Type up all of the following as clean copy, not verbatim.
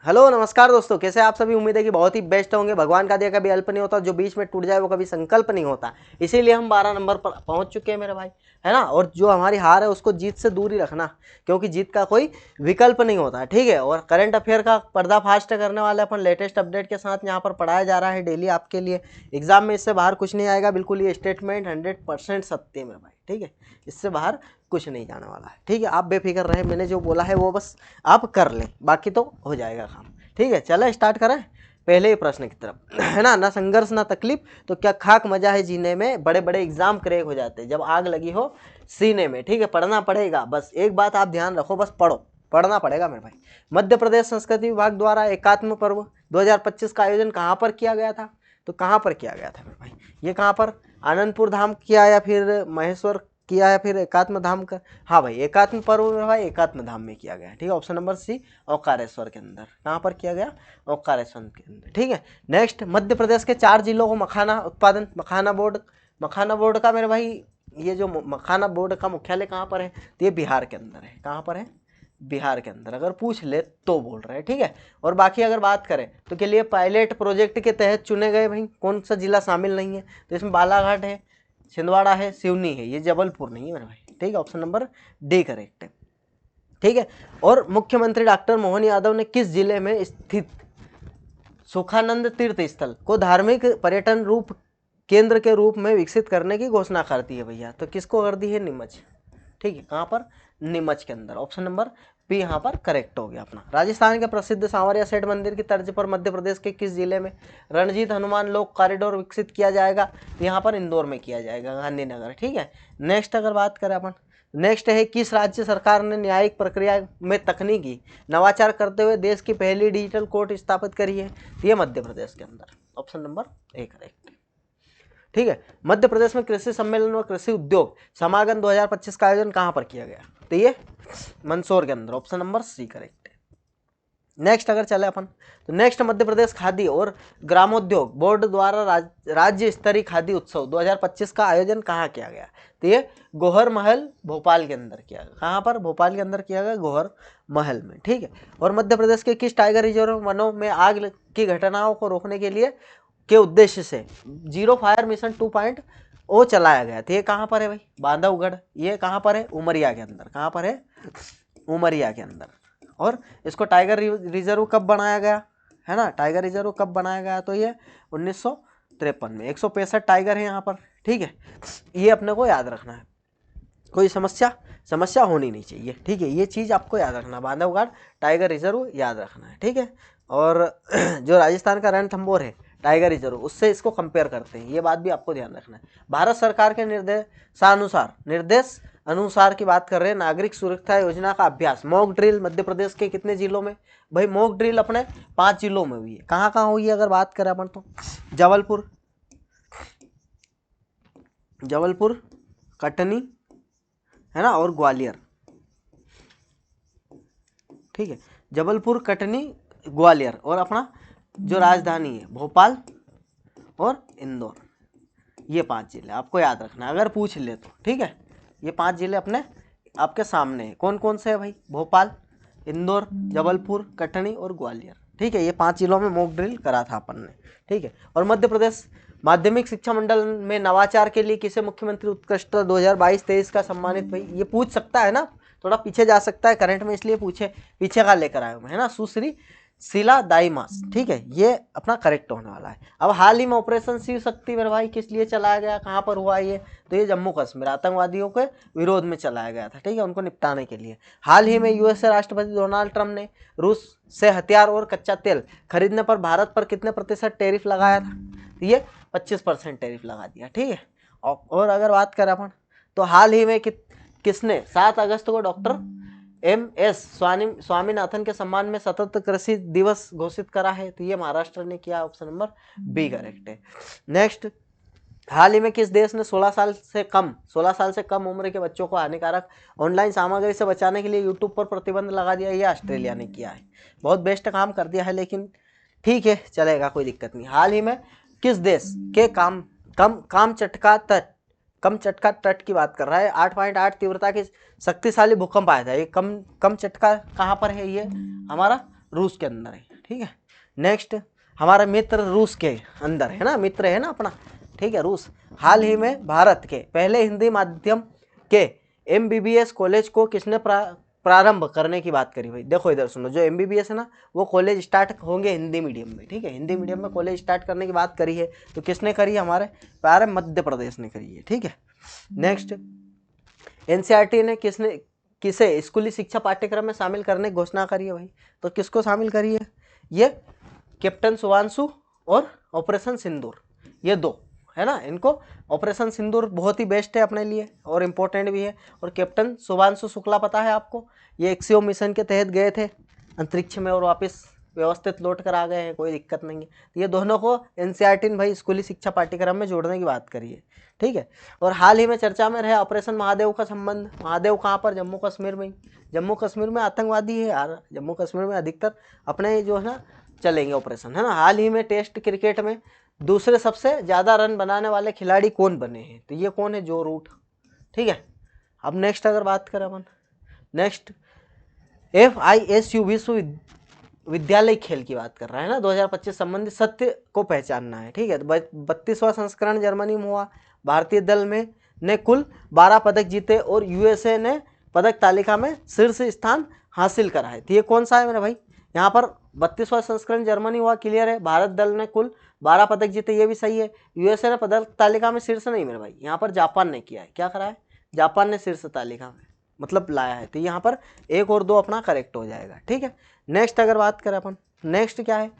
Hello नमस्कार दोस्तों, कैसे आप सभी। उम्मीद है कि बहुत ही बेस्ट होंगे। भगवान का दिया कभी अल्प नहीं होता, जो बीच में टूट जाए वो कभी संकल्प नहीं होता। इसीलिए हम 12 नंबर पर पहुंच चुके हैं मेरे भाई, है ना। और जो हमारी हार है उसको जीत से दूर ही रखना, क्योंकि जीत का कोई विकल्प नहीं होता, ठीक है। और करंट अफेयर का पर्दाफाश करने वाले अपन लेटेस्ट अपडेट के साथ यहाँ पर पढ़ाया जा रहा है डेली आपके लिए। एग्जाम में इससे बाहर कुछ नहीं आएगा, बिल्कुल ये स्टेटमेंट 100% सत्य है मेरे भाई, ठीक है। इससे बाहर कुछ नहीं जाने वाला है, ठीक है। आप बेफिक्र रहे, मैंने जो बोला है वो बस आप कर लें, बाकी तो हो जाएगा काम, ठीक है। चले स्टार्ट करें पहले ही प्रश्न की तरफ, है ना। ना संघर्ष ना तकलीफ तो क्या खाक मजा है जीने में, बड़े बड़े एग्जाम क्रैक हो जाते हैं जब आग लगी हो सीने में, ठीक है। पढ़ना पड़ेगा, बस एक बात आप ध्यान रखो, बस पढ़ो, पढ़ना पड़ेगा मेरे भाई। मध्य प्रदेश संस्कृति विभाग द्वारा एकात्म पर्व 2025 का आयोजन कहाँ पर किया गया था, तो कहाँ पर किया गया था मेरे भाई। ये कहाँ पर, आनंदपुर धाम किया या फिर महेश्वर किया या फिर एकात्म धाम का। हाँ भाई, एकात्म पर्व में भाई एकात्म धाम में किया गया, ठीक है। ऑप्शन नंबर सी, ओंकारेश्वर के अंदर। कहाँ पर किया गया, ओंकारेश्वर के अंदर, ठीक है। नेक्स्ट, मध्य प्रदेश के 4 जिलों को मखाना उत्पादन मखाना बोर्ड का मेरे भाई, ये जो मखाना बोर्ड का मुख्यालय कहाँ पर है, तो ये बिहार के अंदर है। कहाँ पर है, बिहार के अंदर। अगर पूछ ले तो बोल रहे हैं, ठीक है। और बाकी अगर बात करें तो के लिए पायलट प्रोजेक्ट के तहत चुने गए भाई कौन सा जिला शामिल नहीं है, तो इसमें बालाघाट है, छिंदवाड़ा है, सिवनी है, ये जबलपुर नहीं है मेरे भाई, ठीक है। ऑप्शन नंबर डी करेक्ट है, ठीक है। और मुख्यमंत्री डॉक्टर मोहन यादव ने किस जिले में स्थित सुखानंद तीर्थ स्थल को धार्मिक पर्यटन रूप केंद्र के रूप में विकसित करने की घोषणा कर दी है भैया, तो किसको कर दी है, नीमच, ठीक है। कहाँ पर, नीमच के अंदर। ऑप्शन नंबर बी यहाँ पर करेक्ट हो गया अपना। राजस्थान के प्रसिद्ध सांवरिया सेठ मंदिर की तर्ज पर मध्य प्रदेश के किस जिले में रणजीत हनुमान लोक कॉरिडोर विकसित किया जाएगा, तो यहाँ पर इंदौर में किया जाएगा, गांधीनगर, ठीक है। नेक्स्ट अगर बात करें अपन, नेक्स्ट है किस राज्य सरकार ने न्यायिक प्रक्रिया में तकनीकी नवाचार करते हुए देश की पहली डिजिटल कोर्ट स्थापित करी है, तो ये मध्य प्रदेश के अंदर। ऑप्शन नंबर ए करेक्ट, ठीक है। मध्य प्रदेश में कृषि सम्मेलन व कृषि उद्योग समागम 2025 का आयोजन कहाँ पर किया गया, तो ये मंदसौर के अंदर। ऑप्शन नंबर सी करेक्ट है। नेक्स्ट अगर चले अपन, तो नेक्स्ट, मध्य प्रदेश खादी और ग्रामोद्योग बोर्ड द्वारा राज्य स्तरीय खादी उत्सव 2025 का आयोजन कहाँ किया गया, तो ये गोहर महल भोपाल के अंदर किया गया। कहाँ पर, भोपाल के अंदर किया गया, गोहर महल में, ठीक है। और मध्य प्रदेश के किस टाइगर रिजर्व वनों में आग की घटनाओं को रोकने के लिए के उद्देश्य से जीरो फायर मिशन 2.0 चलाया गया था, ये कहाँ पर है भाई, बांधवगढ़। ये कहाँ पर है, उमरिया के अंदर। कहाँ पर है, उमरिया के अंदर। और इसको टाइगर रिजर्व कब बनाया गया, है ना, टाइगर रिजर्व कब बनाया गया, तो ये 1953 में। 165 टाइगर है यहाँ पर, ठीक है। ये अपने को याद रखना है, कोई समस्या होनी नहीं चाहिए, ठीक है। ये चीज़ आपको याद रखना, बांधवगढ़ टाइगर रिजर्व याद रखना है, ठीक है। और जो राजस्थान का रणथंभौर है टाइगर रिजर्व, उससे इसको कंपेयर करते हैं, ये बात भी आपको ध्यान रखना है। भारत सरकार के निर्देश अनुसार की बात कर रहे हैं, नागरिक सुरक्षा योजना का अभ्यास मॉक ड्रिल मध्य प्रदेश के कितने जिलों में, भाई मॉक ड्रिल अपने 5 जिलों में हुई है। कहाँ कहाँ हुई है अगर बात करें अपन, तो जबलपुर, कटनी, है ना, और ग्वालियर, ठीक है। जबलपुर, कटनी, ग्वालियर, और अपना जो राजधानी है भोपाल और इंदौर, ये 5 जिले आपको याद रखना अगर पूछ ले तो, ठीक है। ये 5 जिले अपने आपके सामने हैं, कौन कौन से है भाई, भोपाल, इंदौर, जबलपुर, कटनी और ग्वालियर, ठीक है। ये 5 जिलों में मॉक ड्रिल करा था अपन ने, ठीक है। और मध्य प्रदेश माध्यमिक शिक्षा मंडल में नवाचार के लिए किसे मुख्यमंत्री उत्कृष्टता 2022-23 का सम्मानित, भाई ये पूछ सकता है ना, थोड़ा पीछे जा सकता है करंट में, इसलिए पीछे का लेकर आया हूँ, है ना। सुश्री शीला दाईमास, ठीक है, ये अपना करेक्ट होने वाला है। अब हाल ही में ऑपरेशन शिव शक्ति मेरे भाई किस लिए चलाया गया, कहाँ पर हुआ ये, तो ये जम्मू कश्मीर आतंकवादियों के विरोध में चलाया गया था, ठीक है, उनको निपटाने के लिए। हाल ही में यूएसए राष्ट्रपति डोनाल्ड ट्रंप ने रूस से हथियार और कच्चा तेल खरीदने पर भारत पर कितने प्रतिशत टैरिफ लगाया था, तो ये 25% टैरिफ लगा दिया, ठीक है। और अगर बात करें अपन, तो हाल ही में किसने 7 अगस्त को डॉक्टर MS स्वामीनाथन के सम्मान में सतत कृषि दिवस घोषित करा है, तो ये महाराष्ट्र ने किया। ऑप्शन नंबर बी करेक्ट है। नेक्स्ट, हाल ही में किस देश ने 16 साल से कम उम्र के बच्चों को हानिकारक ऑनलाइन सामग्री से बचाने के लिए यूट्यूब पर प्रतिबंध लगा दिया, ये ऑस्ट्रेलिया ने किया है। बहुत बेस्ट काम कर दिया है, लेकिन ठीक है चलेगा, कोई दिक्कत नहीं। हाल ही में किस देश के कम चटका तट की बात कर रहा है, 8.8 तीव्रता की शक्तिशाली भूकंप आया था, ये कम चटका कहाँ पर है, ये हमारा रूस के अंदर है, ठीक है। नेक्स्ट, हमारा मित्र रूस के अंदर है ना, मित्र है ना अपना, ठीक है, रूस। हाल ही में भारत के पहले हिंदी माध्यम के MBBS कॉलेज को किसने प्रारंभ करने की बात करी भाई। देखो इधर सुनो, जो MBBS है ना वो कॉलेज स्टार्ट होंगे हिंदी मीडियम में, ठीक है, हिंदी मीडियम में कॉलेज स्टार्ट करने की बात करी है, तो किसने करी है, हमारे प्यारे मध्य प्रदेश ने करी है, ठीक है। नेक्स्ट, NCERT ने किसे स्कूली शिक्षा पाठ्यक्रम में शामिल करने की घोषणा करी है भाई, तो किसको शामिल करी है, ये कैप्टन शुभांशु और ऑपरेशन सिंदूर, ये दो है ना। इनको ऑपरेशन सिंदूर बहुत ही बेस्ट है अपने लिए और इम्पोर्टेंट भी है, और कैप्टन शुभांशु शुक्ला पता है आपको, ये एक्सियो मिशन के तहत गए थे अंतरिक्ष में और वापस व्यवस्थित लौट कर आ गए हैं, कोई दिक्कत नहीं है। तो ये दोनों को NCERT ने भाई स्कूली शिक्षा पाठ्यक्रम में जोड़ने की बात करी है, ठीक है। और हाल ही में चर्चा में रहे ऑपरेशन महादेव का संबंध। महादेव कहाँ पर, जम्मू कश्मीर में, जम्मू कश्मीर में आतंकवादी है यार, जम्मू कश्मीर में अधिकतर अपने जो है ना चलेंगे ऑपरेशन, है ना। हाल ही में टेस्ट क्रिकेट में दूसरे सबसे ज़्यादा रन बनाने वाले खिलाड़ी कौन बने हैं, तो ये कौन है, जो रूट, ठीक है। अब नेक्स्ट अगर बात करें अपन, नेक्स्ट FISU विश्वविद्यालय खेल की बात कर रहा है ना, 2025 संबंधित सत्य को पहचानना है, ठीक है। 32वां संस्करण जर्मनी में हुआ। भारतीय दल में ने कुल 12 पदक जीते और USA ने पदक तालिका में शीर्ष स्थान हासिल करा है, तो ये कौन सा है मेरे भाई, यहाँ पर 32वां संस्करण जर्मनी हुआ, क्लियर है। भारत दल ने कुल 12 पदक जीते, ये भी सही है। USA ने पदक तालिका में शीर्ष नहीं मेरे भाई, यहाँ पर जापान ने किया है, क्या करा है, जापान ने शीर्ष तालिका में मतलब लाया है, तो यहाँ पर 1 और 2 अपना करेक्ट हो जाएगा, ठीक है। नेक्स्ट अगर बात करें अपन, नेक्स्ट क्या है,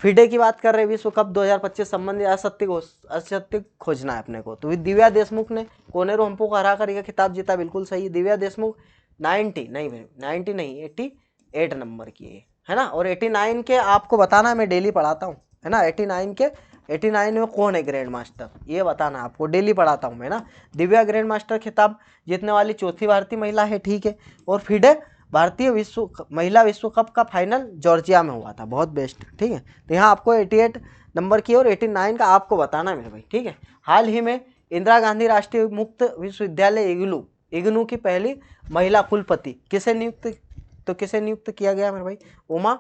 FIDE की बात कर रहे हैं, विश्व कप 2025 संबंधी असत्य खोजना है अपने को। तो दिव्या देशमुख ने कोनेरो हम्पो को हराकर यह खिताब जीता, बिल्कुल सही। दिव्या देशमुख 90 नहीं 88 नंबर की है ना, और 89 के आपको बताना है, मैं डेली पढ़ाता हूँ, है ना। 89 में कौन है ग्रैंड मास्टर, ये बताना आपको, डेली पढ़ाता हूँ मैं ना। दिव्या ग्रैंड मास्टर खिताब जीतने वाली चौथी भारतीय महिला है, ठीक है। और FIDE भारतीय महिला विश्व कप का फाइनल जॉर्जिया में हुआ था, बहुत बेस्ट, ठीक है। तो यहाँ आपको 88 नंबर की और 89 का आपको बताना है मेरे भाई, ठीक है। हाल ही में इंदिरा गांधी राष्ट्रीय मुक्त विश्वविद्यालय इग्नू की पहली महिला कुलपति किसे नियुक्त किया गया मेरे भाई, उमा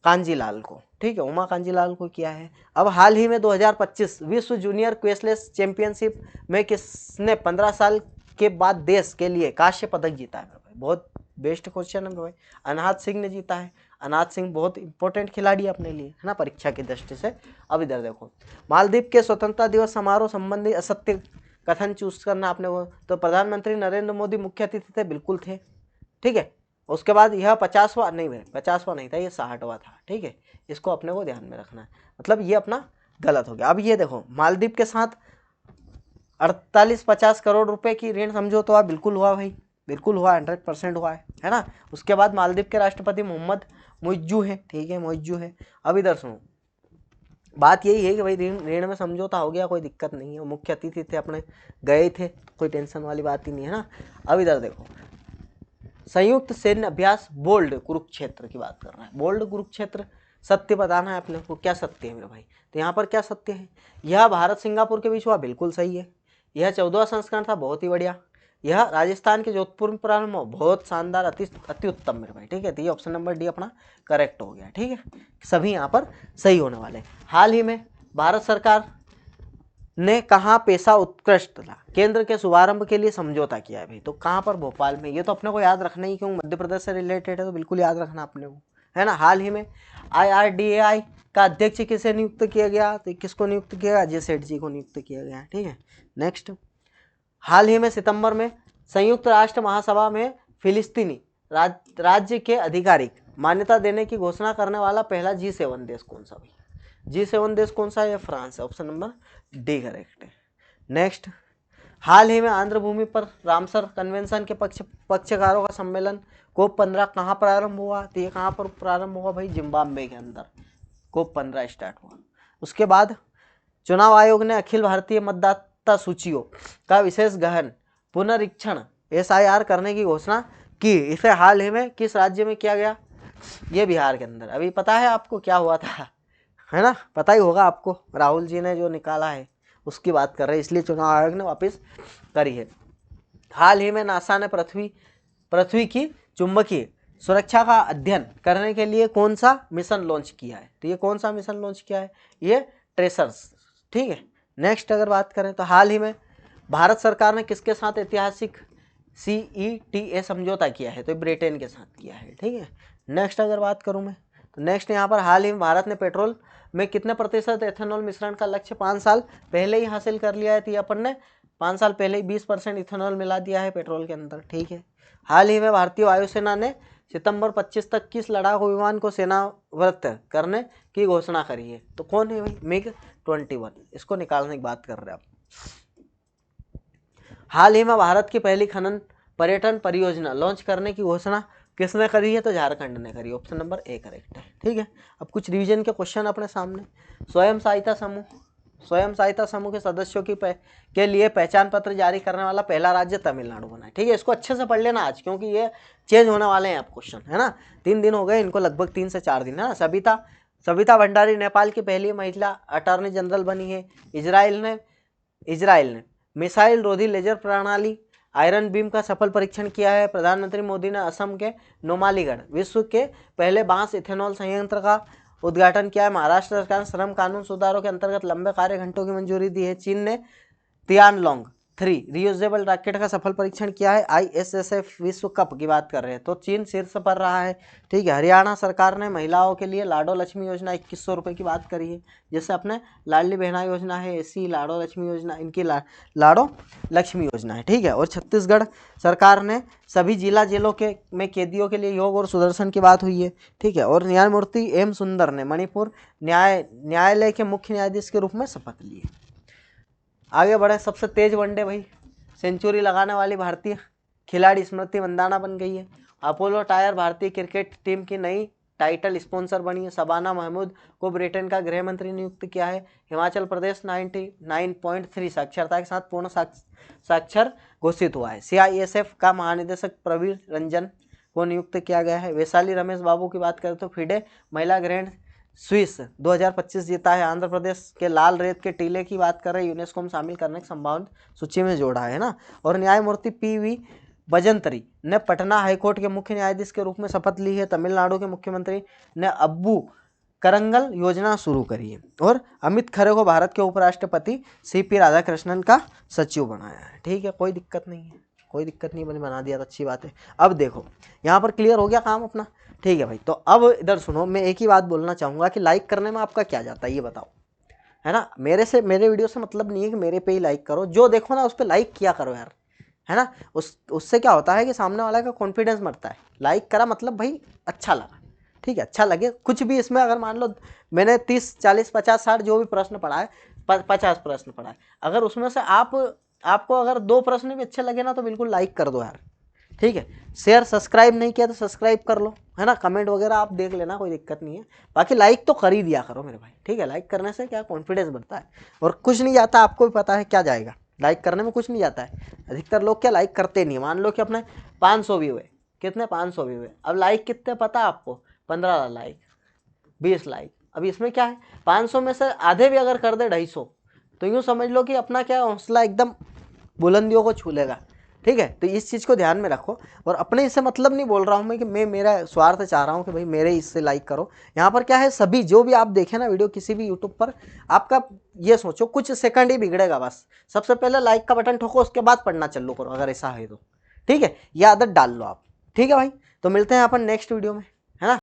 कांजीलाल को, ठीक है, उमा कांजीलाल को किया है। अब हाल ही में 2025 विश्व जूनियर क्वेस्टलेस चैंपियनशिप में किसने 15 साल के बाद देश के लिए कांस्य पदक जीता है मेरे भाई, बहुत बेस्ट क्वेश्चन है भाई, अनाहत सिंह ने जीता है। अनाहत सिंह बहुत इंपॉर्टेंट खिलाड़ी है अपने लिए, है ना, परीक्षा की दृष्टि से। अब इधर देखो, मालदीव के स्वतंत्रता दिवस समारोह संबंधी असत्य कथन चूज करना आपने वो, तो प्रधानमंत्री नरेंद्र मोदी मुख्य अतिथि थे, बिल्कुल थे, ठीक है। उसके बाद यह 50वां नहीं था, ये 60वां था, ठीक है, इसको अपने को ध्यान में रखना है, मतलब ये अपना गलत हो गया। अब ये देखो, मालदीव के साथ 48-50 करोड़ रुपए की ऋण समझौता बिल्कुल हुआ भाई, बिल्कुल हुआ, 100% हुआ है ना। उसके बाद मालदीव के राष्ट्रपति मोहम्मद मुइज्जू है, ठीक है, मुइज्जू है। अब इधर सुनो, बात यही है कि भाई ऋण में समझौता हो गया, कोई दिक्कत नहीं है, मुख्य अतिथि थे अपने, गए थे, कोई टेंशन वाली बात ही नहीं है ना। अब इधर देखो, संयुक्त सैन्य अभ्यास बोल्ड कुरुक्षेत्र की बात कर रहा है, बोल्ड कुरुक्षेत्र, सत्य बताना है अपने को, क्या सत्य है मेरे भाई, तो यहाँ पर क्या सत्य है, यह भारत सिंगापुर के बीच हुआ, बिल्कुल सही है। यह 14वां संस्करण था, बहुत ही बढ़िया। यह राजस्थान के जोधपुर में प्रारंभ हो, बहुत शानदार, अति उत्तम मेरे भाई, ठीक है। तो ये ऑप्शन नंबर डी अपना करेक्ट हो गया, ठीक है, सभी यहाँ पर सही होने वाले। हाल ही में भारत सरकार ने कहाँ पेशा उत्कृष्टता केंद्र के शुभारंभ के लिए समझौता किया है भाई, तो कहाँ पर, भोपाल में। ये तो अपने को याद रखना ही, क्यों, मध्य प्रदेश से रिलेटेड है, तो बिल्कुल याद रखना अपने को, है ना। हाल ही में IRDAI का अध्यक्ष किसे नियुक्त किया गया, तो किसको नियुक्त किया गया, अजय सेठ जी को नियुक्त किया गया, ठीक है। नेक्स्ट, हाल ही में सितंबर में संयुक्त राष्ट्र महासभा में फिलिस्तीनी राज्य के आधिकारिक मान्यता देने की घोषणा करने वाला पहला G7 देश कौन सा भाई, G7 देश कौन सा है, फ्रांस है, ऑप्शन नंबर डी करेक्ट है। नेक्स्ट, हाल ही में आंध्र भूमि पर रामसर कन्वेंशन के पक्षकारों का सम्मेलन COP15 कहाँ प्रारंभ हुआ, तो ये कहाँ पर प्रारंभ हुआ भाई, जिम्बाब्वे के अंदर COP15 स्टार्ट हुआ। उसके बाद चुनाव आयोग ने अखिल भारतीय मतदाता सूचियों का विशेष गहन पुनरीक्षण SIR करने की घोषणा की, इसे हाल ही में किस राज्य में किया गया, ये बिहार के अंदर। अभी पता है आपको क्या हुआ था, है ना, पता ही होगा आपको, राहुल जी ने जो निकाला है उसकी बात कर रहे हैं, इसलिए चुनाव आयोग ने वापस करी है। हाल ही में नासा ने पृथ्वी की चुंबकीय सुरक्षा का अध्ययन करने के लिए कौन सा मिशन लॉन्च किया है? तो ये कौन सा मिशन लॉन्च किया है? ये ट्रेसर्स। ठीक है। नेक्स्ट अगर बात करें तो हाल ही में भारत सरकार ने किसके साथ ऐतिहासिक CETA समझौता किया है? तो ब्रिटेन के साथ किया है। ठीक है। नेक्स्ट अगर बात करूं मैं तो नेक्स्ट यहाँ पर हाल ही में भारत ने पेट्रोल में कितने प्रतिशत एथेनॉल मिश्रण का लक्ष्य 5 साल पहले ही हासिल कर लिया है? तो अपन ने 5 साल पहले ही 20% इथेनॉल मिला दिया है पेट्रोल के अंदर। ठीक है। हाल ही में भारतीय वायुसेना ने सितंबर 25 तक किस लड़ाकू विमान को सेनाव्रत करने की घोषणा करी है? तो कौन है भाई? MiG-21। इसको निकालने की बात कर रहे हैं आप। हाल ही में भारत की पहली खनन पर्यटन परियोजना लॉन्च करने की घोषणा किसने करी है? तो झारखंड ने करी। ऑप्शन नंबर ए करेक्ट है। ठीक है। अब कुछ रिवीजन के क्वेश्चन अपने सामने। स्वयं सहायता समूह के सदस्यों के लिए पहचान पत्र जारी करने वाला पहला राज्य तमिलनाडु बना है। ठीक है। इसको अच्छे से पढ़ लेना आज, क्योंकि ये चेंज होने वाले हैं आप क्वेश्चन, है ना। 3 दिन हो गए इनको, लगभग 3 से 4 दिन, है ना। सविता भंडारी नेपाल की पहली महिला अटॉर्नी जनरल बनी है। इजराइल ने मिसाइल रोधी लेजर प्रणाली आयरन बीम का सफल परीक्षण किया है। प्रधानमंत्री मोदी ने असम के नुमालीगढ़ विश्व के पहले बांस इथेनॉल संयंत्र का उद्घाटन किया है। महाराष्ट्र सरकार ने श्रम कानून सुधारों के अंतर्गत लंबे कार्य घंटों की मंजूरी दी है। चीन ने तियानलोंग 3 रियूजेबल रॉकेट का सफल परीक्षण किया है। ISSF विश्व कप की बात कर रहे हैं तो चीन शीर्ष पर रहा है। ठीक है। हरियाणा सरकार ने महिलाओं के लिए लाडो लक्ष्मी योजना 2100 रुपये की बात करी है। जैसे अपने लाडली बहना योजना है, ऐसी लाडो लक्ष्मी योजना, इनकी लाडो लक्ष्मी योजना है। ठीक है। और छत्तीसगढ़ सरकार ने सभी जिला जेलों में कैदियों के लिए योग और सुदर्शन की बात हुई है। ठीक है। और न्यायमूर्ति M सुंदर ने मणिपुर न्यायालय के मुख्य न्यायाधीश के रूप में शपथ ली है। आगे बढ़े। सबसे तेज वनडे भाई सेंचुरी लगाने वाली भारतीय खिलाड़ी स्मृति मंदाना बन गई है। अपोलो टायर भारतीय क्रिकेट टीम की नई टाइटल स्पॉन्सर बनी है। शबाना महमूद को ब्रिटेन का गृह मंत्री नियुक्त किया है। हिमाचल प्रदेश 99.3 साक्षरता के साथ पूर्ण साक्षर घोषित हुआ है। CISF का महानिदेशक प्रवीर रंजन को नियुक्त किया गया है। वैशाली रमेश बाबू की बात करें तो फिडे महिला ग्रैंड स्विस 2025 जीता है। आंध्र प्रदेश के लाल रेत के टीले की बात कर रहे हैं, यूनेस्को में शामिल करने की संभावना सूची में जोड़ा है ना। और न्यायमूर्ति PV बजंतरी ने पटना हाईकोर्ट के मुख्य न्यायाधीश के रूप में शपथ ली है। तमिलनाडु के मुख्यमंत्री ने अब्बू करंगल योजना शुरू करी है। और अमित खरे को भारत के उपराष्ट्रपति CP राधाकृष्णन का सचिव बनाया है। ठीक है। कोई दिक्कत नहीं है, कोई दिक्कत नहीं, बना दिया तो अच्छी बात है। अब देखो यहाँ पर क्लियर हो गया काम अपना। ठीक है भाई। तो अब इधर सुनो, मैं एक ही बात बोलना चाहूँगा कि लाइक करने में आपका क्या जाता है ये बताओ, है ना। मेरे वीडियो से मतलब नहीं है कि मेरे पे ही लाइक करो, जो देखो ना उस पर लाइक किया करो यार, है ना। उससे क्या होता है कि सामने वाला का कॉन्फिडेंस बढ़ता है। लाइक करा मतलब भाई अच्छा लगा। ठीक है। अच्छा लगे कुछ भी इसमें, अगर मान लो मैंने 30 40 50 60 जो भी प्रश्न पढ़ा है, 50 प्रश्न पढ़ा है, अगर उसमें से आपको अगर 2 प्रश्न भी अच्छे लगे ना तो बिल्कुल लाइक कर दो यार। ठीक है। शेयर सब्सक्राइब नहीं किया तो सब्सक्राइब कर लो, है ना। कमेंट वगैरह आप देख लेना, कोई दिक्कत नहीं है। बाकी लाइक तो कर ही दिया करो मेरे भाई। ठीक है। लाइक करने से क्या कॉन्फिडेंस बढ़ता है और कुछ नहीं जाता, आपको भी पता है क्या जाएगा। लाइक करने में कुछ नहीं जाता है। अधिकतर लोग क्या लाइक करते नहीं। मान लो कि अपने 500 भी हुए, कितने 500 भी हुए, अब लाइक कितने पता है आपको? 15 लाइक, 20 लाइक। अब इसमें क्या है, 500 में से आधे भी अगर कर दे 250, तो यूँ समझ लो कि अपना क्या हौसला एकदम बुलंदियों को छू लेगा। ठीक है। तो इस चीज़ को ध्यान में रखो। और अपने इससे मतलब नहीं बोल रहा हूँ मैं कि मैं मेरा स्वार्थ चाह रहा हूँ कि भाई मेरे इससे लाइक करो। यहाँ पर क्या है, सभी जो भी आप देखें ना वीडियो किसी भी यूट्यूब पर, आपका ये सोचो कुछ सेकंड ही बिगड़ेगा बस। सबसे पहले लाइक का बटन ठोको, उसके बाद पढ़ना चालू करो अगर ऐसा है तो। ठीक है। ये आदत डाल लो आप। ठीक है भाई। तो मिलते हैं अपन नेक्स्ट वीडियो में, है ना।